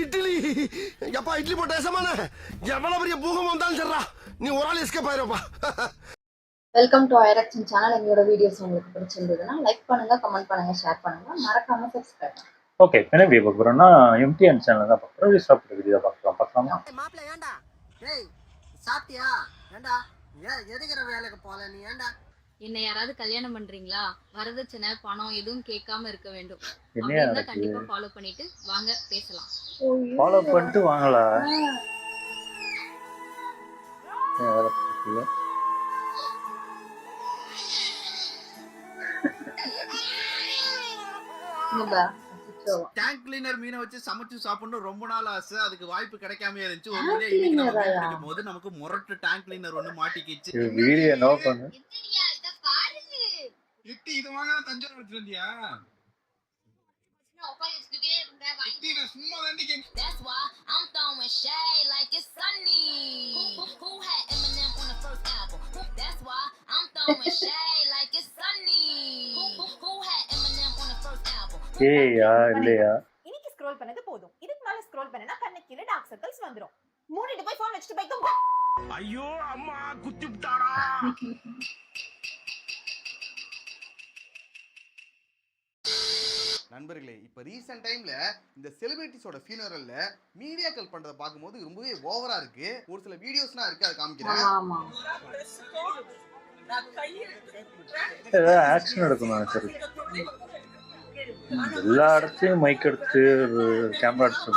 இட்லி எப்பா இட்லி போட்ட சமான எவ்வளவு பெரிய பூகம் வந்தாலும் சரிடா நீ ஒரு ஆள் எஸ்கேப் ஆயிருப்பா. வெல்கம் டு ஐரக்ஷன் சேனல். எங்களோட வீடியோஸ் உங்களுக்கு பிடிச்சிருந்ததுன்னா லைக் பண்ணுங்க, கமெண்ட் பண்ணுங்க, ஷேர் பண்ணுங்க, மறக்காம சப்ஸ்கிரைப் பண்ணுங்க. ஓகே, என்ன வீடியோ பார்க்குறோம்னா எம்டிஎன் சேனல் தான் பார்க்குறோம். சாப்பிட்ற வீடியோ பார்க்கலாமா? மாப்பிள்ள ஏண்டா டேய் சாப்பிட்டியா? ஏண்டா எதுக்கிற வேலைக்கு போல நீ? ஏண்டா என்ன யாராவது கல்யாணம் பண்றீங்களா? வரதட்சணை பணம் எதுவும் கேட்காம இருக்க வேண்டும். என்னையா அப்படின்னா கண்டிப்பா ஃபாலோ பண்ணிட்டு வாங்க பேசலாம். ஃபாலோ பண்ணிட்டு வாங்களா? டேங்க் கிளீனர் மீனை வச்சு சமைச்சு சாப்பிடணும் ரொம்ப நாள் ஆசை. அதுக்கு வாய்ப்பு கிடைக்காம இருந்துச்சு. ஒரு வழியா இன்னைக்கு நம்ம பிடிக்கும் போது நமக்கு முரட்டு டேங்க் கிளீனர் ஒண்ணு மாட்டிக்கிச்சு. வீடியோ நோ பண்ணு. இட்டி இது வாங்க தஞ்சாவூர் எடுத்துட்டு வந்தியா? சும்மா தாண்டி ஏயா இல்லையா? இன்னைக்கு ஸ்க்ரோல் பண்ணது போதும். இதுக்கு மேல ஸ்க்ரோல் பண்ணனா கண்ணுக்கு கீழ டார்க் சர்க்கிள்ஸ் வந்துரும். மூடிட்டு போய் ஃபோன் வச்சிட்டு போய் தூங்கு. ஐயோ அம்மா குத்தி விட்டாடா. நண்பர்களே, இப்ப ரீசன்ட் டைம்ல இந்த செலிபிரிட்டிஸோட ஃபியூனரல்ல மீடியாக்கள் பண்றத பாக்கும்போது ரொம்பவே ஓவரா இருக்கு. ஒரு சில வீடியோஸ்லாம் இருக்கு, அதை காமிக்கிறேன். ஏதாவது ஆக்ஷன் எடுக்கணும். சரி, எல்லா இடத்தையும் மைக் எடுத்து கேமரா எடுத்து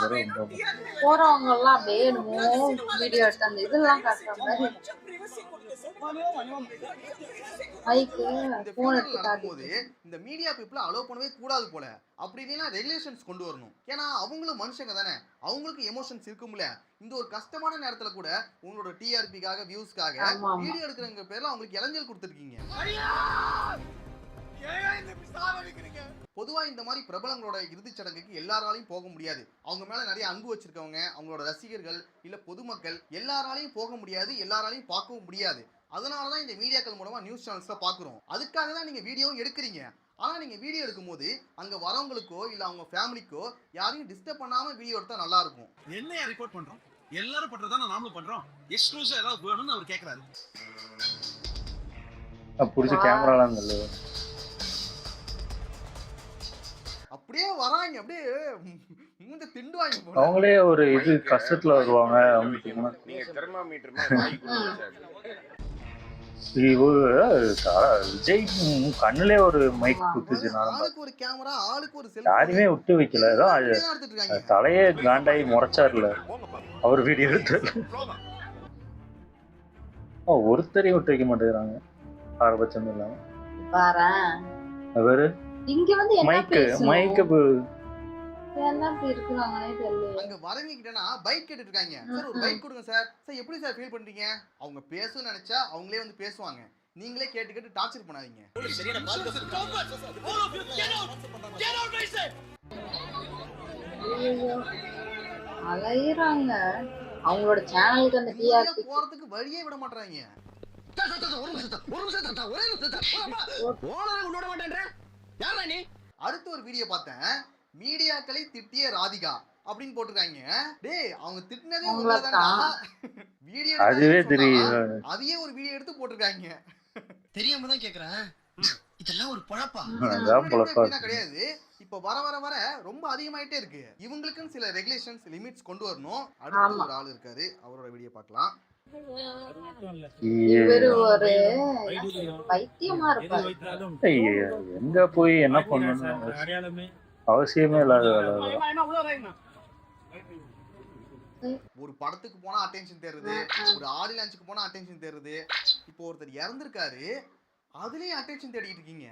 போறவங்க எல்லாம் அப்படியே வீடியோ எடுத்து அந்த இதெல்லாம் காட்டுற மாதிரி இந்த மீடியா பீப்புள அலோவ் பண்ணவே கூடாது போல. அப்படி இல்லைன்னா ரெகுலேஷன்ஸ் கொண்டு வரணும். ஏன்னா அவங்களும் மனுஷங்க தானே, அவங்களுக்கு எமோஷன்ஸ் இருக்கும்ல. இந்த ஒரு கஷ்டமான நேரத்துல கூட உங்களோட டிஆர்பிக்காக வியூஸ்க்காக வீடியோ எடுக்கிறவங்க பேர்ல அவங்களுக்கு இளைஞர் கொடுத்துருக்கீங்க. பொதுவா இந்த மாதிரி பிரபலங்களோட இறுதிச் சடங்குக்கு எல்லாராலையும் போக முடியாது. அவங்க மேல நிறைய அன்பு வச்சிருக்கவங்க, அவங்களோட ரசிகர்கள் இல்ல பொதுமக்கள் எல்லாராலையும் போக முடியாது, எல்லாராலையும் பார்க்கவும் முடியாது. அதனாலதான் இந்த மீடியாக்கள் மூலமா நியூஸ் சேனல்ஸ்ல பாக்குறோம். அதுக்காக தான் நீங்க வீடியோவும் எடுக்கிறீங்க. ஆனா நீங்க வீடியோ எடுக்கும் போது அங்க வரவங்களுக்கோ இல்ல அவங்க ஃபேமிலிக்கோ யாரையும் டிஸ்டர்ப் பண்ணாம வீடியோ எடுத்தா நல்லா இருக்கும். என்னையா ரிப்போர்ட் பண்றோம்? எல்லாரும் பண்றதான நாமளும் பண்றோம். எக்ஸ்க்ளூசிவா ஏதாவது வேணும்னு அவர் கேக்குறாரு. புடிச்ச கேமராலாம் இல்ல, அப்படியே வராங்க, அப்படியே மூஞ்ச திண்டுவாங்க போல. அவங்களே ஒரு இது கஷ்டத்துல வருவாங்க. நீங்க தெர்மாமீட்டர் மாதிரி விஜய் கண்ணுலே ஒரு மைக் குத்துச்சு. ஆளுக்கு ஒரு கேமரா, ஆளுக்கு ஒரு செல்ஃபி, யாரையுமே விட்டு வைக்கல. ஏதோ தலையே காண்டாயி முறைச்சார்ல அவர் வீடியோ எடுத்து. ஒருத்தரையும் விட்டு வைக்க மாட்டேங்கிறாங்க பாரபட்சம் இல்லாம. அவரு இங்க வந்து மைக்கு அங்க வரவங்கிட்டனா பைக் கேட்டுட்டு இருக்காங்க. சார் ஒரு பைக் கொடுங்க சார். சார் எப்படி சார் ஃபீல் பண்றீங்க? அவங்க பேசணும்னு நினைச்சா அவங்களே வந்து பேசுவாங்க. நீங்களே கேட்டு டார்ச்சர் பண்ணாதீங்க. அலையறாங்க. அவங்களோட சேனலுக்கு அந்த டிஆர்பி போறதுக்கு வழியே விட மாட்டறாங்க. அடுத்து ஒரு வீடியோ பார்த்தேன். மீடியாக்களை திட்டிய ராதிகா அப்படின்னு போட்டுருக்காங்க. டேய், அவங்க திட்டினதே உங்களதான்டா. வீடியோ அதுவே தெரியும். அதையே ஒரு வீடியோ எடுத்து போட்டுருக்காங்க. தெரியாம தான் கேக்குறேன். இதெல்லாம் ஒரு பொழப்பா? கிடையாது. இப்ப வர வர வர ரொம்ப அதிகமாயிட்டே இருக்கு. இவங்களுக்குன்னு சில ரெகுலேஷன்ஸ் லிமிட்ஸ் கொண்டு வரணும். அடுத்து ஒரு ஆள் இருக்காரு, அவரோட வீடியோ பார்க்கலாம். இவரு ஒரு பைத்தியமா இருப்பாரு. எங்க போய் என்ன பண்ணணும் அவசியமே இல்லாத வேலை. ஒரு படத்துக்கு போனா அட்டென்ஷன் தேடுறது, ஒரு ஆடியோ லான்ச்சுக்கு போனா அட்டென்ஷன் தேடுறது. இப்போ ஒருத்தர் இறந்திருக்காரு, அதுலயும் அட்டென்ஷன் தேடிட்டு இருக்கீங்க.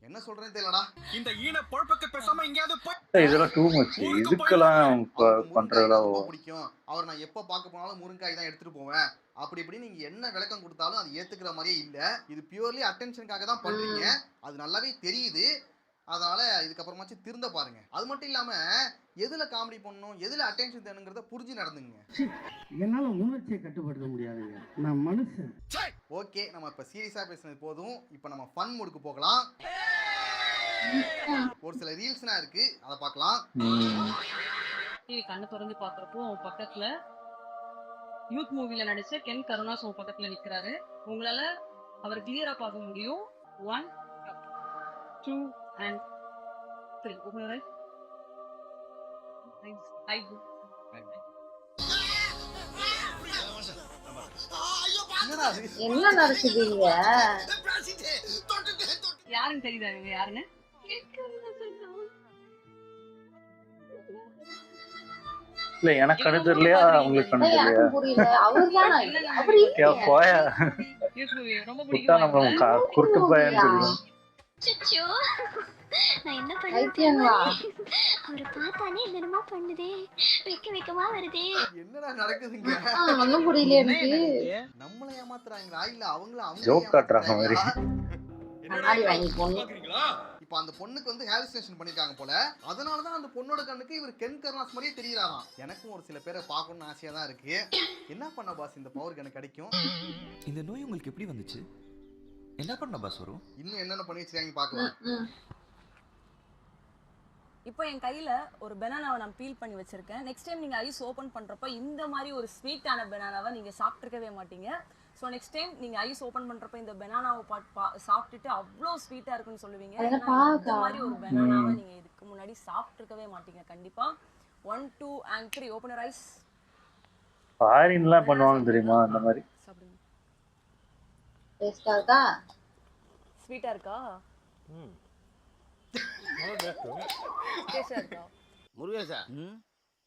என்ன சொல்றேன்னு தெரியலடா. இந்த ஈன பொழப்புக்கு பேசாம எங்கயாவது இதெல்லாம் டூ மச். இதுக்கெல்லாம் பண்றதெல்லாம் பிடிக்கும். அவர் நான் எப்ப பார்க்க போனாலும் முருங்காய் தான் எடுத்துட்டு போவேன் அப்படி இப்படி நீங்க என்ன விளக்கம் கொடுத்தாலும் அது ஏத்துக்கிற மாதிரியே இல்ல. இது பியூர்லி அட்டென்ஷனுக்காக தான் பண்றீங்க, அது நல்லாவே தெரியுது. அதனால இதுக்கப்புறமாச்சு திருந்த பாருங்க. அது மட்டும் இல்லாம எதுல காமெடி பண்ணணும், எதுல அட்டென்ஷன் தேணுங்கிறத புரிஞ்சு நடந்துங்க. என்னால உணர்ச்சியை கட்டுப்படுத்த முடியாதுங்க, நான் மனுஷன். ஓகே, நம்ம இப்ப சீரியஸா பேசுனது போதும். இப்ப நம்ம ஃபன் மூடுக்கு போகலாம். ஒரு சில ரீல்ஸ்லாம் இருக்கு, அதை பார்க்கலாம். டிவி கண்ணு திறந்து பாக்குறப்போ பக்கத்துல யூத் மூவில நடிச்ச கென் கருணாஸ் உங்க பக்கத்துல நிக்கிறாரு. உங்களால அவர் கிளியரா பார்க்க முடியும். 1 2 and 3. Open your eyes. Thanks. Hi. என்னடா அது? என்ன நடக்குதுங்க? யாருன்னு தெரியுதா இவங்க யாருன்னு? இல்ல எனக்கு கண்ணு தெரியலையா உங்களுக்கு கண்ணு தெரியலையா? எனக்கு புரியல. அவர்தானா? அவர் ஏ போயா யூத் மூவி ரொம்ப விட்டா நம்ம பிடிக்கும். குருட்டு பையன் சொல்லுவோம். அச்சச்சோ, நான் என்ன பைத்தியங்களா? அவரை பார்த்தானே என்னமா பண்ணுதே, வெக்கமா வருதே. என்னடா நடக்குதுங்க? ஒண்ணும் புரியல எனக்கு. நம்மள ஏமாத்துறாங்களா இல்ல அவங்கள ஜோக் காட்டுறாங்க மாதிரி. கண்ணாடி வாங்கி போடணும். இப்போ அந்த பொண்ணுக்கு வந்து ஹாலுசினேஷன் பண்ணிருக்காங்க போல. அதனாலதான் அந்த பொண்ணோட கண்ணுக்கு இவர் கென் கருணாஸ் மாதிரியே தெரியறாராம். எனக்கும் ஒரு சில பேரை பார்க்கணும்னு ஆசையா தான் இருக்கு. என்ன பண்ண பாஸ் இந்த பவர் எனக்கு கிடைக்கும்? இந்த நோய் உங்களுக்கு எப்படி வந்துச்சு? என்ன பண்ண பாஸ் வரும்? இன்னும் என்னென்ன பண்ணி வச்சிருக்காங்க பார்க்கலாம். இப்போ என் கையில ஒரு பெனானாவை நான் பீல் பண்ணி வச்சிருக்கேன். நெக்ஸ்ட் டைம் நீங்க ஐஸ் ஓபன் பண்றப்ப இந்த மாதிரி ஒரு ஸ்வீட்டான பெனானாவை நீங்க சாப்பிட்டுருக்கவே மாட்டீங்க. ஸோ நெக்ஸ்ட் டைம் நீங்க ஐஸ் ஓபன் பண்றப்ப இந்த பெனானாவை சாப்பிட்டுட்டு அவ்வளோ ஸ்வீட்டா இருக்குன்னு சொல்லுவீங்க. இந்த மாதிரி ஒரு பெனானாவை நீங்க இதுக்கு முன்னாடி சாப்பிட்டுருக்கவே மாட்டீங்க கண்டிப்பா. 1 2 and 3. Open your eyes. ஃபாரின்லாம் பண்ணுவாங்க தெரியுமா அந்த மாதிரி. சாப்பிடுங்க. டேஸ்டா இருக்கா? ஸ்வீட்டா இருக்கா? டேஸ்டா இருக்கா? முருகேசா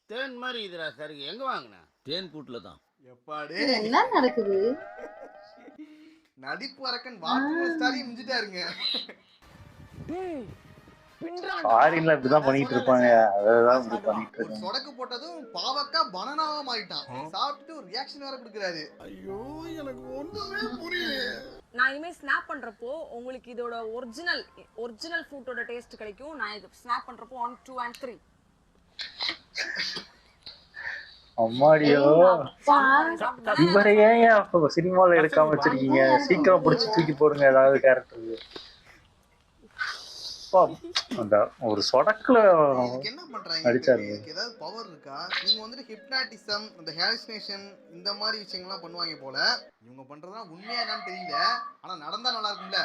தேன் மாதிரி இதுடா சரி. எங்க வாங்கின? தேன் கூட்டுல தான். எப்பாடே என்ன நடக்குது? நடிப்பு அரக்கன் வாட்டர் ஸ்டாரி மிஞ்சிட்டாருங்க. ஃபாரின்ல இப்படிதான் பண்ணிட்டு இருப்பாங்க. அததான் இப்படி பண்ணிட்டு ஒரு இருக்காங்க. சொடக்கு போட்டதும் பாவக்கா பனானாவா மாறிட்டான். சாப்பிட்டுட்டு ஒரு ரியாக்ஷன் வேற கொடுக்குறாரு. ஐயோ எனக்கு ஒண்ணுமே புரியல. நான் இனிமே ஸ்னாப் பண்றப்போ உங்களுக்கு இதோட ஒரிஜினல் ஃப்ரூட்டோட டேஸ்ட் கிடைக்கும். நான் இது ஸ்னாப் பண்றப்போ 1 2 and 3. அம்மாடியோ இவரை ஏன் அப்ப சினிமால எடுக்காம வச்சிருக்கீங்க? சீக்கிரம் பிடிச்சி தூக்கி போடுங்க ஏதாவது கேரக்டர். அந்த ஒரு சொடக்குல இதுக்கு என்ன பண்றாங்க? அடிச்சாரு. இதுக்கு ஏதாவது பவர் இருக்கா? நீங்க வந்துட்டு ஹிப்னாட்டிசம், இந்த ஹாலுசினேஷன் இந்த மாதிரி விஷயங்கள்லாம் பண்ணுவாங்க போல. இவங்க பண்றதா உண்மையா என்னன்னு தெரியல. ஆனா நடந்தா நல்லா இருக்கும்ல.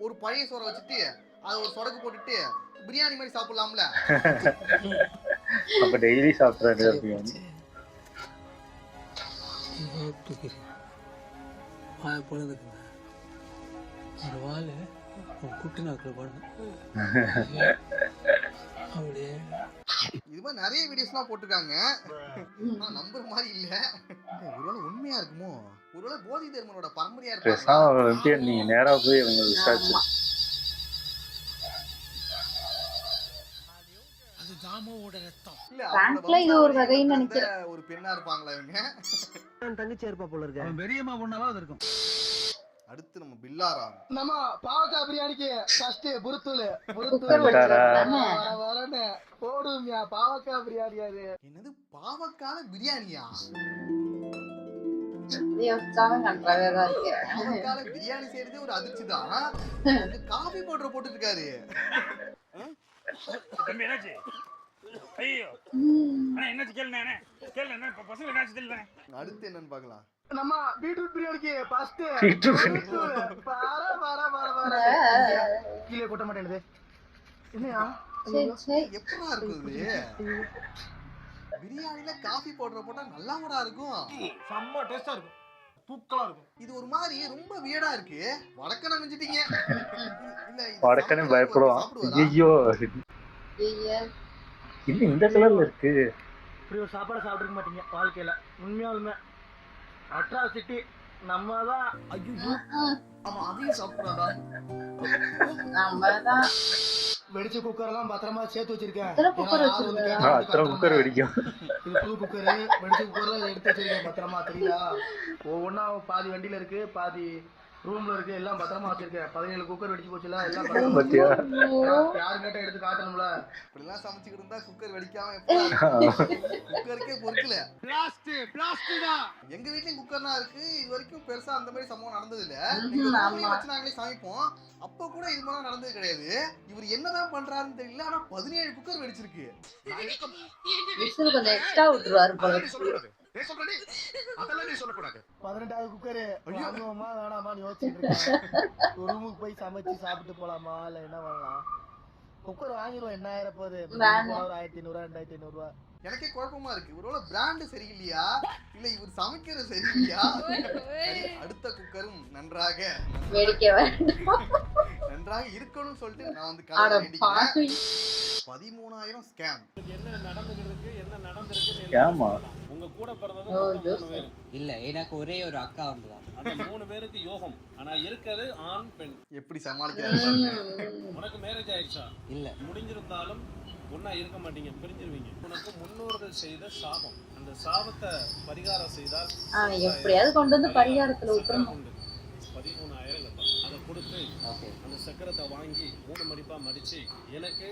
ஒரு பழைய சோறை வச்சுட்டு அதை ஒரு சொடக்கு போட்டுட்டு பிரியாணி மாதிரி சாப்பிடலாம்ல. அப்ப டெய்லி சாப்பிட்றாரு. இது மாதிரி நிறைய வீடியோஸ்லாம் போட்டிருக்காங்க. ஆனா நம்புற மாதிரி இல்ல. ஒருவேளை உண்மையா இருக்குமோ? ஒருவேளை போதி தர்மனோட பரம்பரையா இருப்பாங்க. நீங்க நேரா போய் அவங்க விசாரிச்சு இது ஒரு வகைன்னு நினைக்கிறேன். ஒரு பெண்ணா இருப்பாங்களா இவங்க? தங்கச்சி இருப்பா போல இருக்கு. பெரியம்மா பொண்ணாவது இருக்கும். அடுத்து நம்ம பில்லாரா. நம்ம பாவக்காய் பிரியாணிக்கு ஃபர்ஸ்ட் புருத்தூளு வரனே போடுமியா பாவக்காய் பிரியாணி. அது என்னது பாவக்கால பிரியாணியா? பாவக்கால பிரியாணி செய்யறதே ஒரு அதிர்ச்சி தான். காபி பவுடர் போட்டு இருக்காரு. தம்பி என்னாச்சு? ஐயோ அண்ணா என்னாச்சு கேளுண்ணே. என்ன பசங்க என்னாச்சு தெரியல. அடுத்து என்னன்னு பார்க்கலாம். நம்ம பீட்ரூட் பிரியாணிக்கு ஃபர்ஸ்ட் கீழே கொட்ட மாட்டேங்குது. என்னையா எப்படா இருக்குது? பிரியாணில காபி பவுடர் போட்டா நல்லாவடா இருக்கும். செம்ம டேஸ்டா இருக்கும். தூக்கலா இருக்கும். இது ஒரு மாதிரி ரொம்ப வியடா இருக்கு. வடக்கன மிஞ்சிட்டீங்க. இல்ல வடக்கனே பயப்படுவான். ஐயோ இன்னும் இந்த கலர்ல இருக்கு. இப்படி ஒரு சாப்பாடு சாப்பிட்டுக்க மாட்டீங்க வாழ்க்கையில. உண்மையாலுமே அட்ராசிட்டி நம்ம தான். ஐயோ ஆமா அதையும் சாப்பிடுறாடா. நம்மதான் வெடிச்ச குக்கர் எல்லாம் பத்திரமா சேர்த்து வச்சிருக்கேன். அத்தனை குக்கர் வெடிக்கும். இது புது குக்கரு. வெடிச்ச குக்கர் எல்லாம் எடுத்து வச்சிருக்கேன் பத்திரமா. தெரியுதா? ஒவ்வொன்னா பாதி வண்டியில இருக்கு, பாதி ரூம்ல இருக்கு, எல்லாம் பத்திரமா வச்சிருக்கேன். 17 குக்கர் வெடிச்சு போச்சுல, எல்லாம் பத்தியா யாரு கேட்ட எடுத்து காட்டணும்ல. இப்படிலாம் சமைச்சுக்கிட்டு இருந்தா குக்கர் வெடிக்காம எப்படி? குக்கருக்கே பொறுக்கல. எங்க வீட்லயும் குக்கர்லாம் இருக்கு. இது வரைக்கும் பெருசா அந்த மாதிரி சம்பவம் நடந்தது இல்ல. வச்சு நாங்களே சமைப்போம். அப்ப கூட இது மாதிரி நடந்தது கிடையாது. இவர் என்னதான் பண்றாருன்னு தெரியல. ஆனா 17 குக்கர் வெடிச்சிருக்கு. விசில் கொஞ்சம் எக்ஸ்ட்ரா விட்டுருவாரு போல. 18வது குக்கர் வாங்குவோமா வேணாமான்னு யோசிச்சுட்டு இருக்கேன். ரூமுக்கு போய் சமைச்சு சாப்பிட்டு போலாமா இல்ல என்ன பண்ணலாம்? குக்கர் வாங்கிடுவோம், என்ன ஆயிர போகுது? 1500 2500 ரூபா. எனக்கே குழப்பமா இருக்கு. இவரோட பிராண்ட் சரியில்லையா இல்ல இவர் சமைக்கிறது சரியில்லையா? அடுத்த குக்கரும் நன்றாக நன்றாக இருக்கணும்னு சொல்லிட்டு நான் வந்து கடவுளை வேண்டிக்கிறேன். 13,000 ஸ்கேம். என்ன நடந்துருக்கு என்ன நடந்திருக்கு ஸ்கேமா? உங்க கூட பிறந்தது 3 பேர் இல்ல, எனக்கு ஒரே ஒரு அக்கா வந்துதான். அந்த 3 பேருக்கு யோகம். ஆனா இருக்கிறது ஆண் பெண். எப்படி சமாளிக்கிறாரு பாருங்க. உனக்கு மேரேஜ் ஆயிடுச்சா? இல்ல. முடிஞ்சிருந்தாலும் ஒன்னா இருக்க மாட்டீங்க, பிரிஞ்சிருவீங்க. உனக்கு முன்னோர்கள் செய்த சாபம். அந்த சாபத்தை பரிகாரம் செய்தால் எப்படியாவது கொண்டு வந்து பரிகாரத்துல விட்டுறணும். 13,000 அதை கொடுத்து அந்த சக்கரத்தை வாங்கி 3 மடிப்பா மடிச்சு எனக்கு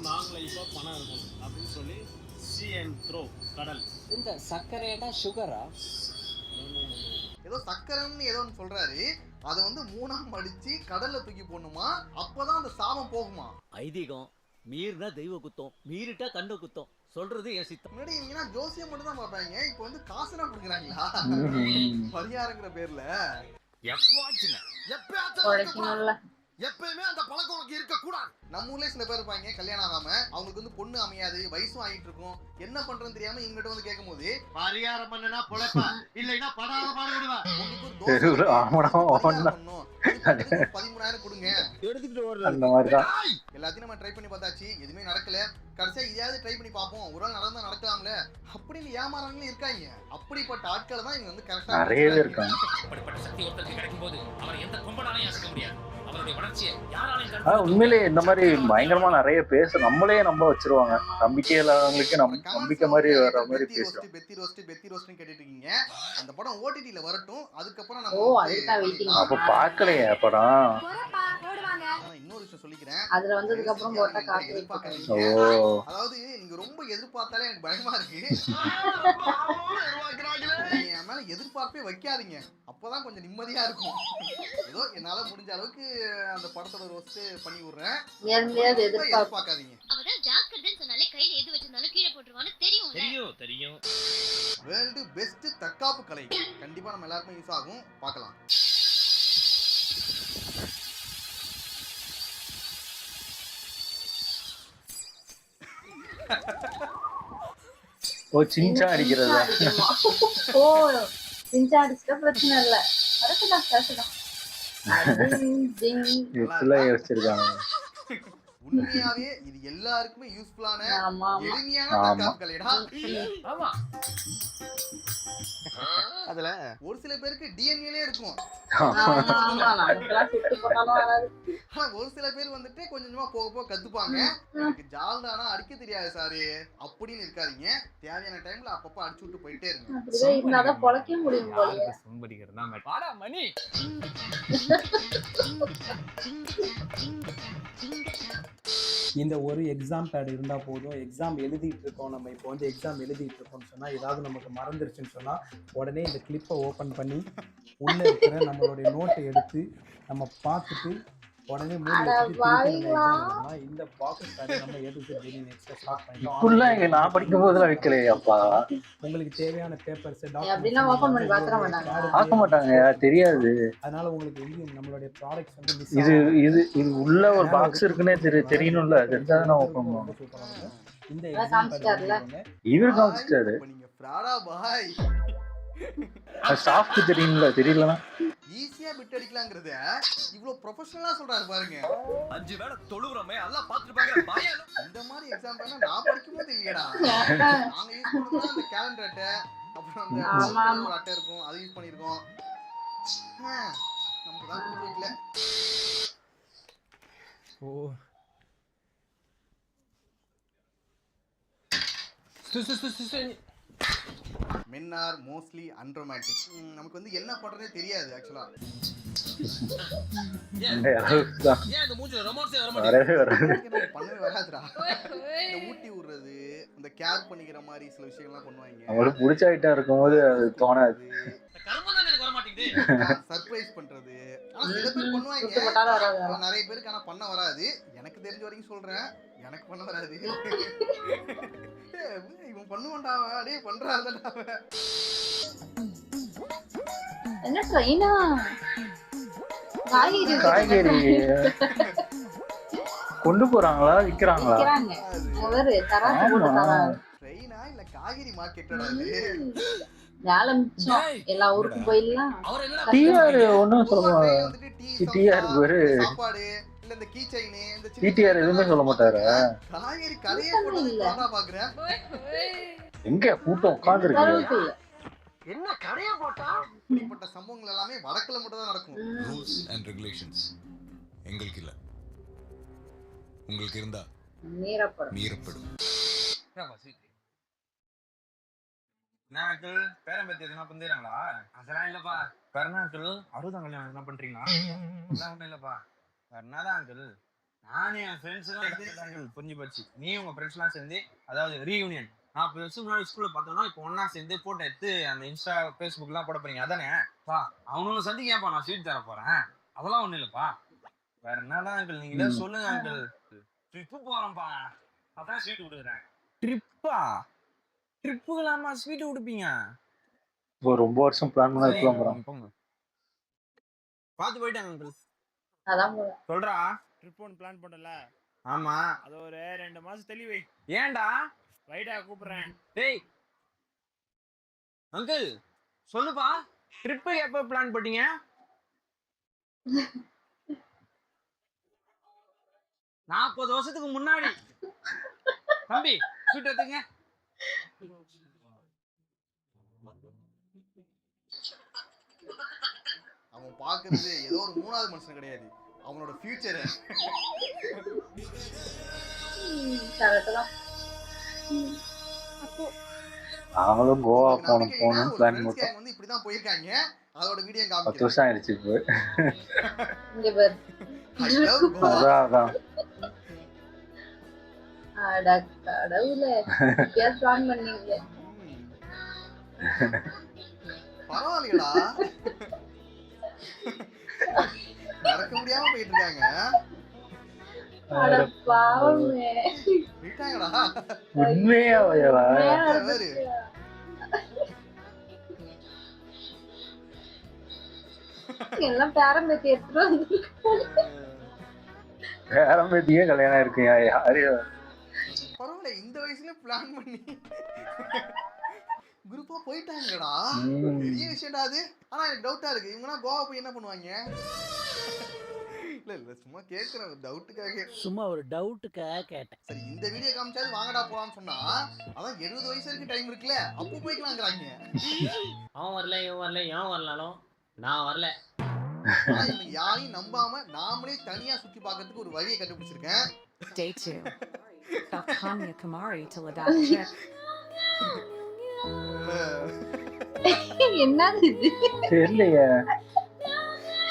லாங் லைஃபா பணம் இருக்கணும் அப்படின்னு சொல்லி சி அண்ட் த்ரோ கடல். இந்த சர்க்கரைனா சுகரா? ஏதோ சக்கரம்னு ஏதோ ஒன்று சொல்றாரு. அதை வந்து 3ஆ மடிச்சு கடல்ல தூக்கி போடணுமா, அப்பதான் அந்த சாபம் போகுமா. ஐதீகம். மீறினா தெய்வ குத்தம், மீறிட்டா கண்ட குத்தம். சொல்றது என் சித்தம். முன்னாடி நீங்கன்னா ஜோசியம் மட்டும் தான் பார்ப்பாங்க. இப்போ வந்து காசுனா கொடுக்குறாங்களா பரிகாரங்கிற பேர்ல? எப்பயுமே அந்த பழக்கம் உனக்கு இருக்க கூடாது. நம்ம ஊர்லயே சில பேர் இருப்பாங்க, கல்யாணம் ஆகாம அவங்களுக்கு வந்து பொண்ணு அமையாது, வயசும் ஆகிட்டு இருக்கும், என்ன பண்றதுன்னு தெரியாம இவங்கிட்ட வந்து கேட்கும் போது பரிகாரம் பண்ணனா பொழைப்பா, இல்லைன்னா படாத பாடுபடுவா. உங்களுக்கு ஒரு 13,000 கொடுங்க எடுத்துட்டு ஓடுறது. அந்த மாதிரி தான் எல்லாத்தையும் நம்ம ட்ரை பண்ணி பார்த்தாச்சு, எதுவுமே நடக்கல. கடைசியா இதையாவது ட்ரை பண்ணி பார்ப்போம், ஒரு நாள் நடந்தா நடக்கலாம்ல அப்படின்னு ஏமாறவங்களும் இருக்காங்க. அப்படிப்பட்ட ஆட்களை தான் இவங்க வந்து கரெக்டா நிறையவே இருக்காங்க. அப்படிப்பட்ட சக்தி ஒருத்தருக்கு கிடைக்கும் போது அவர் எந்த கொம்பனாலையும் அசைக்க முடியாது. அவருடைய வளர்ச்சியை யாராலையும் உண்மையிலேயே இந்த மாதிரி பயங்கரமா நிறைய நம்மளே நம்ப வச்சிருவாங்க. நம்பிக்கை இல்லாதவங்களுக்கு நம்பிக்கை மாதிரி வர மாதிரி பேசுறோம். பெத்தி ரோஸ்ட்னு கேட்டுட்டு இருக்கீங்க. அந்த படம் ஓடிடில வரட்டும், அதுக்கப்புறம் நம்ம அப்ப பார்க்கலையே படம். இன்னொரு விஷயம் சொல்லிக்கிறேன், அதுல வந்ததுக்கு அப்புறம் போட்டா காசு. அதாவது நீங்க ரொம்ப எதிர்பார்த்தாலே எனக்கு பயமா இருக்கு. என் மேல எதிர்பார்ப்பே வைக்காதீங்க, அப்பதான் கொஞ்சம் நிம்மதியா இருக்கும். ஏதோ என்னால முடிஞ்ச அளவுக்கு அந்த படத்தோட ரோஸ்ட் பண்ணி விடுறேன். எதிர்பார்க்காதீங்க. அவதான் ஜாக்கிரதைன்னு சொன்னாலே கையில எது வச்சிருந்தாலும் கீழே போட்டுருவான்னு தெரியும். வேர்ல்டு பெஸ்ட் தற்காப்பு கலை கண்டிப்பா நம்ம எல்லாருக்கும் யூஸ் ஆகும், பார்க்கலாம். ஓ, சின்சா அடிக்கிறதா? ஓ, சின்சா அடிச்சா பிரச்சனை இல்ல. கரெக்ட்தான். வச்சிருக்காங்க. உண்மையாவே இது எல்லாருக்குமே யூஸ்ஃபுல்லான எளிமையான தற்காப்பு கலைடா. ஆமா, அதுல ஒரு சில பேருக்கு டிஎன்ஏலே இருக்கும். ஒரு சில பேர் வந்துட்டு கொஞ்சமா போக போக கத்துப்பாங்க. எனக்கு ஜால்டானா அடிக்க தெரியாது சாரு அப்படின்னு இருக்காதீங்க. தேவையான டைம்ல அப்பப்ப அடிச்சு விட்டு போயிட்டே இருங்க. பொழைக்க முடியும். இந்த ஒரு எக்ஸாம் பேட் இருந்தால் போதும். எக்ஸாம் எழுதிட்டு இருக்கோம், நம்ம இப்போ வந்து எக்ஸாம் எழுதிட்டு இருக்கோம்னு சொன்னால், ஏதாவது நமக்கு மறந்துருச்சுன்னு சொன்னால் உடனே இந்த கிளிப்பை ஓப்பன் பண்ணி உள்ளே இருக்கிற நம்மளுடைய நோட்டை எடுத்து நம்ம பார்த்துட்டு உடனே இந்த பாக்ஸ் நம்ம எடுத்து ஸ்டார்ட் பண்ணிட்டோம். நான் படிக்கும் போதெல்லாம் வைக்கலையாப்பா. உங்களுக்கு தேவையான பேப்பர்ஸ் பார்க்க மாட்டாங்க, தெரியாது. அதனால உங்களுக்கு எங்கேயும் நம்மளுடைய ப்ராடக்ட்ஸ் வந்து இது உள்ள ஒரு பாக்ஸ் இருக்குன்னே தெரியணும்ல, தெரிஞ்சாதான் நான் ஓப்பன் பண்ணுவேன். இந்த எக்ஸாம் இவர் காமிச்சிட்டாரு. சாஃப்ட் தெரியலனா ஈஸியா பிட் அடிக்கலாம்ங்கறத இவ்ளோ ப்ரொபஷனலா சொல்றாரு பாருங்க. 5 வேளை தொழுறோமே எல்லாம் பாத்துட்டு பயம். இந்த மாதிரி எக்ஸாம் பண்ணா நான் படிக்கும்போது இல்லையடா. நாங்க யூஸ் பண்றது அந்த கேலண்டர் அட்டை, அப்புறம் அந்த அட்டை இருக்கும், அது யூஸ் பண்ணிருக்கோம். நமக்கு தான் புரியல. ஓ men are mostly unromantic. நமக்கு வந்து என்ன பண்றதே தெரியாது ஆக்சுவலா. இந்த அளவுக்கு தான் ஏன் இந்த மூஞ்சில ரொமான்ஸே வர வரவே வராது. எனக்கு நம்ம பண்ணவே வராதுடா. இந்த ஊட்டி விடுறது, இந்த கேர் பண்ணிக்கிற மாதிரி சில விஷயங்கள்லாம் பண்ணுவாங்க. அவங்களுக்கு பிடிச்ச ஐட்டம் இருக்கும்போது அது தோணாது. கர்மம் தான் எனக்கு வர மாட்டேங்குது. சர்ப்ரைஸ் பண்றது. ஆனா சில பேர் பண்ணுவாங்க. சுட்டு போட்டாலும் வராது. நிறைய பேருக்கு ஆனா பண்ண வராது. எனக்கு தெரிஞ்ச வரைக்கும் சொல்றேன். எனக்கு பண்ண வராது. இவன் பண்ணுவான்டா அவன். டேய் பண்றான்டா அவன். என்ன ட்ரெயினா காய்கறி கொண்டு போறாங்களா விக்கிறாங்களா? விக்கிறாங்க. அவரு தராசு போட்டு தராங்க. ட்ரெயினா இல்ல காய்கறி மார்க்கெட்டடா இது? வேலை மிச்சம். எல்லா ஊருக்கும் போயிடலாம். டிஆர் ஒன்றும் சொல்ல டிஆர் பேரு சாப்பாடு இல்ல இந்த கீ செயின் இந்த டிடிஆர் எதுவுமே சொல்ல மாட்டாரு. காய்கறி கடையே போட்டு வாடா பாக்குறேன். எங்க கூட்டம் உட்கார்ந்துருக்கு. என்ன கடையா போட்டா இப்படிப்பட்ட சம்பவங்கள் எல்லாமே வடக்குல மட்டும் தான் நடக்கும். ரூல்ஸ் அண்ட் ரெகுலேஷன்ஸ் எங்களுக்கு இல்ல, உங்களுக்கு இருந்தா மீறப்படும். பேரம்பேத்தி எதுனா பண்றாங்களா? அதெல்லாம் இல்லப்பா. கருணா அங்கிள் 60 கல்யாணம் என்ன பண்றீங்களா? அதெல்லாம் ஒண்ணும் இல்லப்பா. கருணாதான் அங்கிள். நானே என் ஃப்ரெண்ட்ஸ் எல்லாம் புரிஞ்சு போச்சு. நீ உங்க ஃப்ரெண்ட்ஸ் எல்லாம் சேர்ந்து அதாவது ரீயூனியன் 40 வருஷம் முன்னாடி ஸ்கூல்ல பார்த்தோம்னா இப்போ ஒன்னா சேர்ந்து போட்டோ எடுத்து அந்த இன்ஸ்டா ஃபேஸ்புக் எல்லாம் போட போறீங்க அதானே? பா அவனும் சந்திக்கப்பா நான் ஸ்வீட் தர போறேன். அதெல்லாம் ஒண்ணும் இல்லப்பா. வேற என்னதான் அங்கிள் நீங்களே சொல்லுங்க அங்கிள். ட்ரிப்பு போறோம்ப்பா. அதான் ஸ்வீட் கொடுக்குறேன். ட்ரிப்பா? ட்ரிப்புக்கெல்லாமா ஸ்வீட் கொடுப்பீங்க? இப்போ ரொம்ப வருஷம் பிளான் பண்ணா இப்பலாம் போறோம். பார்த்து போயிட்டாங்க அங்கிள். அதான் சொல்றா. ட்ரிப் ஒன்று பிளான் பண்ணல. ஆமா. அது ஒரு 2 மாசம் தெளிவை. ஏன்டா? வைடா கூப்பிடுறேன். டேய் அங்கிள் சொல்லுப்பா. ட்ரிப்பு எப்போ பிளான் பண்ணீங்க? நாற்பது வருஷத்துக்கு முன்னாடி. தம்பி ஸ்வீட் எடுத்துங்க. அவன் பாக்குறது ஏதோ ஒரு 3வது மனுஷன் கிடையாது, அவனோட ஃபியூச்சர். நாங்களும் கோவா போகணும் பிளான் போட்டோம். வந்து இப்படிதான் போயிருக்காங்க. அதோட வீடியோ காமிக்கிறேன். 10 வருஷம் ஆயிடுச்சு இப்போ. இங்க பாரு. அதான் அட கடவுளே. பேர் பிளான் பண்ணீங்க. பரவாயில்லையடா. நடக்க முடியாம போயிட்டு இருக்காங்க. அட பாவமே. விட்டாங்கடா. உண்மையா வயவா? எல்லாம் பேரம்பேத்தி எடுத்துட்டு வந்து. பேரம்பேத்தியே கல்யாணம் இருக்கு யாரு? பரவாயில்ல இந்த வயசுல பிளான் பண்ணி குரூப்பா போயிட்டாங்கடா. பெரிய விஷயம்டா அது. ஆனா எனக்கு டவுட்டா இருக்கு, இவங்கனா கோவா போய் என்ன பண்ணுவாங்க? இல்ல சும்மா கேக்குறேன் டவுட்டுக்காக. சும்மா ஒரு டவுட்டுக்காக கேட்டேன். சரி இந்த வீடியோ காமிச்சாது வாங்கடா போலாம்னு சொன்னா அதான் 70 வயசு வரைக்கும் டைம் இருக்குல்ல, அப்போ போய்க்கலாம்ங்கறாங்க. அவன் வரல இவன் வரல ஏன் வரலாலும் நான் வரல. யாரையும் நம்பாம நாமளே தனியா சுத்தி பார்க்கிறதுக்கு ஒரு வழியை கண்டுபிடிச்சிருக்கேன். Day 2. Kanya Kumari to Ladakh trip. என்னது இது? தெரியலையே.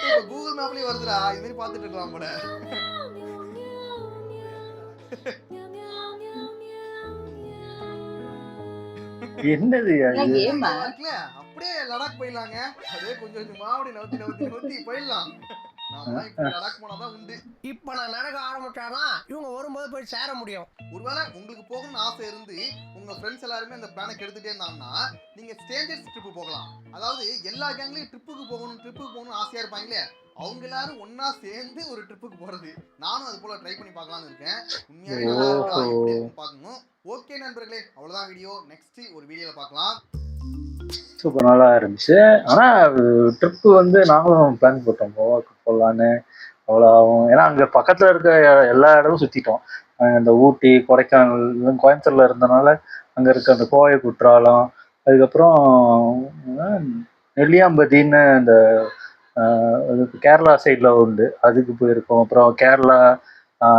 இப்ப கூகுள் மேப்லயே வருதுடா. இது மாதிரி பார்த்துட்டு இருக்கலாம் போல. என்னது அது? அப்படியே லடாக் போயிடலாங்க. அதே கொஞ்சம் கொஞ்சமா அப்படி நவுத்தி போயிடலாம். நாம இப்ப லடாக் போனாதான் உண்டு. இப்ப நான் நடக்க ஆரம்பிச்சாதான் இவங்க வரும்போது போய் சேர முடியும். ஒருவேளை உங்களுக்கு போகணும்னு ஆசை இருந்து உங்க ஃப்ரெண்ட்ஸ் எல்லாருமே அந்த பிளானை கெடுத்துட்டே இருந்தாங்கன்னா நீங்க ஸ்ட்ரேஞ்சர்ஸ் ட்ரிப் போகலாம். அதாவது எல்லா கேங்லயும் ட்ரிப்புக்கு போகணும்னு ஆசையா இருப்பாங்களே, அவங்க எல்லாரும் ஒன்னா சேர்ந்து ஒரு ட்ரிப்புக்கு போறது. நானும் அது போல ட்ரை பண்ணி பார்க்கலாம்னு இருக்கேன். உண்மையாவே நல்லா இருக்கா எப்படி இருக்குன்னு பார்க்கணும். ஓகே நண்பர்களே, அவ்வளவுதான் வீடியோ. நெக்ஸ்ட் ஒரு வீடியோல பார்க்கலாம். சூப்பர் நல்லா இருந்துச்சு. ஆனா ட்ரிப்பு வந்து நாங்களும் பிளான் போட்டோம் கோவாக்கு போகலான்னு. அவ்வளோ ஆகும். ஏன்னா அங்கே பக்கத்தில் இருக்க எல்லா இடமும் சுற்றிட்டோம். இந்த ஊட்டி கொடைக்கானல் கோயம்புத்தூர்ல இருந்தனால அங்கே இருக்க அந்த கோவை குற்றாலம், அதுக்கப்புறம் நெல்லியாம்பதின்னு இந்த கேரளா சைடில் உண்டு, அதுக்கு போயிருக்கோம். அப்புறம் கேரளா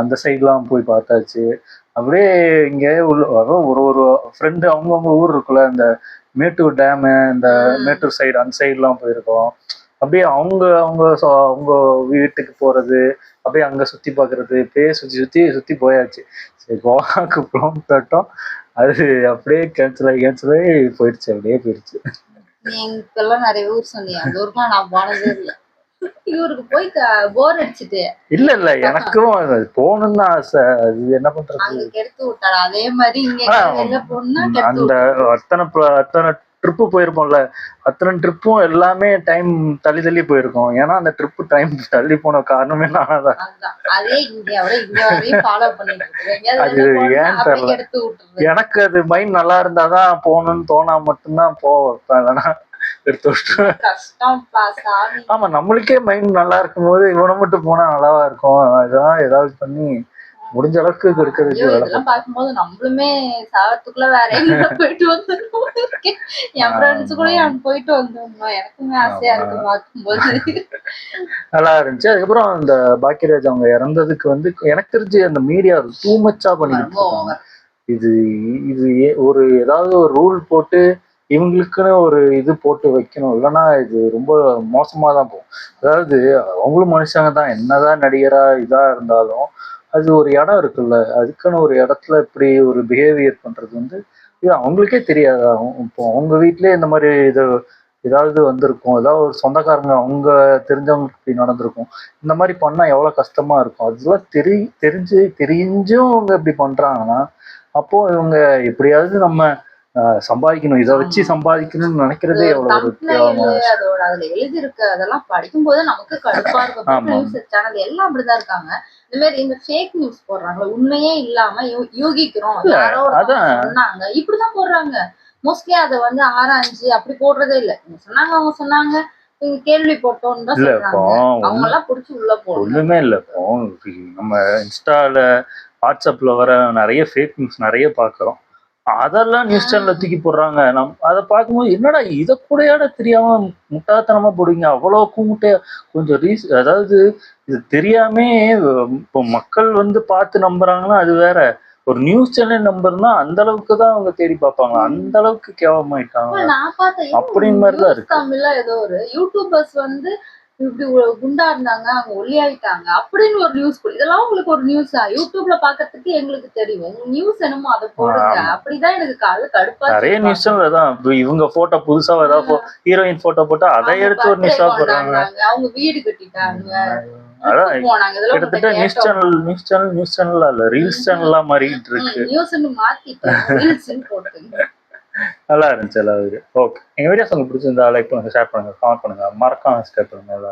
அந்த சைட்லாம் போய் பார்த்தாச்சு. அப்படியே இங்கே ஒரு ஃப்ரெண்டு அவங்கவுங்க ஊர் இருக்குல்ல, இந்த மேட்டூர் டேமு, இந்த மேட்டூர் சைடு அந்த சைட்லாம் போயிருக்கோம். அப்படியே அவங்க வீட்டுக்கு போறது, அப்படியே அங்க சுத்தி பாக்குறது, இப்படியே சுத்தி போயாச்சு. சரி கோவாக்கு பிளான் போட்டோம், அது அப்படியே கேன்சல் ஆகி போயிடுச்சு, அப்படியே போயிடுச்சு. நீ எங்கெல்லாம் நிறைய ஊர் சொன்னீங்க, அந்த ஊருக்குலாம் நான் போனதே இல்லை. இவருக்கு போய் போர் அடிச்சுட்டு இல்ல எனக்கும் போகணும்னு ஆசை, அது என்ன பண்றது. அங்க கெடுத்து விட்டாரு. அதே மாதிரி இங்க வெளில போனா அந்த அத்தனை ட்ரிப்பு போயிருப்போம்ல, அத்தனை ட்ரிப்பும் எல்லாமே டைம் தள்ளி போயிருக்கோம். ஏன்னா அந்த ட்ரிப்பு டைம் தள்ளி போன காரணமே நான்தான். அதே இங்க வரையும் ஃபாலோ பண்ணிட்டு அது ஏன் தெரியல, எனக்கு அது மைண்ட் நல்லா இருந்தாதான் போகணும்னு தோணா மட்டும்தான் போவேன், இல்லைன்னா எடுத்து விட்டுருவேன். ஆமா, நம்மளுக்கே மைண்ட் நல்லா இருக்கும் போது இவனை மட்டும் போனா நல்லாவா இருக்கும். இதெல்லாம் ஏதாவது பண்ணி முடிஞ்ச அளவுக்கு இதெல்லாம் பார்க்கும்போது நம்மளுமே சாவத்துக்குள்ள வேற எங்க போயிட்டு வந்துருக்கோம். என் ஃப்ரெண்ட்ஸ் கூட போயிட்டு வந்துருந்தோம். எனக்குமே ஆசையா இருக்கு பார்க்கும்போது. நல்லா இருந்துச்சு. அதுக்கப்புறம் அந்த பாக்கியராஜ் அவங்க இறந்ததுக்கு வந்து எனக்கு தெரிஞ்சு அந்த மீடியா டூ மச்சா பண்ணிட்டு இருக்காங்க. இது ஒரு ஏதாவது ஒரு ரூல் போட்டு இவங்களுக்குன்னு ஒரு இது போட்டு வைக்கணும், இல்லைன்னா இது ரொம்ப மோசமா தான் போகும். அதாவது அவங்களும் மனுஷங்க தான், என்னதான் நடிகரா இதா இருந்தாலும் அது ஒரு இடம் இருக்குல்ல, அதுக்குன்னு ஒரு இடத்துல இப்படி ஒரு பிஹேவியர் பண்றது வந்து இது அவங்களுக்கே தெரியாது. இப்போ அவங்க வீட்லயே இந்த மாதிரி ஏதாவது வந்திருக்கும், ஏதாவது ஒரு சொந்தக்காரங்க அவங்க தெரிஞ்சவங்களுக்கு இப்படி நடந்திருக்கும். இந்த மாதிரி பண்ணா எவ்வளவு கஷ்டமா இருக்கும். அதெல்லாம் தெரிஞ்சும் அவங்க இப்படி பண்றாங்கன்னா அப்போ இவங்க எப்படியாவது நம்ம சம்பாதிக்கணும், இதை வச்சு சம்பாதிக்கணும்னு நினைக்கிறதே எவ்வளவு அதோட அதுல எழுதி இருக்கு. அதெல்லாம் படிக்கும் போது நமக்கு கடுப்பா இருக்கும். நியூஸ் சேனல் எல்லாம் அப்படிதான் இருக்காங்க. இந்த மாதிரி இந்த ஃபேக் நியூஸ் போடுறாங்க, உண்மையே இல்லாம யூகிக்கிறோம், யாரோ சொன்னாங்க இப்படிதான் போடுறாங்க. மோஸ்ட்லி அதை வந்து ஆராய்ஞ்சு அப்படி போடுறதே இல்லை. அவங்க சொன்னாங்க கேள்வி போட்டோம்னு தான் சொல்றாங்க. அவங்க எல்லாம் புடிச்சு உள்ள போடுறோம். ஒண்ணுமே இல்லை. இப்போ நம்ம இன்ஸ்டால வாட்ஸ்அப்ல வர நிறைய ஃபேக் நியூஸ் நிறைய பாக்குறோம். அதெல்லாம் நியூஸ் சேனல்ல தூக்கி போடுறாங்க. அதை பார்க்கும்போது என்னடா இதை கூடையாட தெரியாம முட்டாள்தனமா போடுவீங்க, அவ்வளவு கூமுட்டையா கொஞ்சம் அதாவது இது தெரியாம இப்போ மக்கள் வந்து பார்த்து நம்புறாங்கன்னா அது வேற. ஒரு நியூஸ் சேனல் நம்பர்னா அந்த அளவுக்கு தான் அவங்க தேடி பார்ப்பாங்க, அந்த அளவுக்கு கேவலமாயிட்டாங்க. நான் பார்த்தேன் அப்படின்னு மாதிரிதான் இருக்கு. தமிழ்ல ஏதோ ஒரு யூடியூபர்ஸ் வந்து இப்படி குண்டா இருந்தாங்க, அவங்க ஒல்லியாயிட்டாங்க அப்படின்னு ஒரு நியூஸ். இதெல்லாம் உங்களுக்கு ஒரு நியூஸா? யூடியூப்ல பாக்கிறதுக்கு எங்களுக்கு தெரியும், நியூஸ் என்னமோ அதை போடுங்க. அப்படிதான் எனக்கு காலைல கடுப்பா. நிறைய நியூஸ் சேனல் தான் இவங்க போட்டோ புதுசா ஏதாவது ஹீரோயின் போட்டோ போட்டா அதை எடுத்து ஒரு நியூஸா போடுறாங்க. அவங்க வீடு கட்டிட்டாங்க, கிட்டத்தட்ட நியூஸ் சேனல் இல்ல ரீல்ஸ் சேனல்லா மாறிட்டு இருக்கு. நியூஸ்னு மாத்திட்டு ரீல்ஸ்னு போட்டுங்க. நல்லா இருந்துச்சு எல்லாரும். ஓகே, எங்க வீடியோஸ் உங்களுக்கு பிடிச்சிருந்தா லைக் பண்ணுங்க, ஷேர் பண்ணுங்க, கமெண்ட் பண்ணுங்க, மறக்காம சப்ஸ்கிரைப் பண்ணுங்க.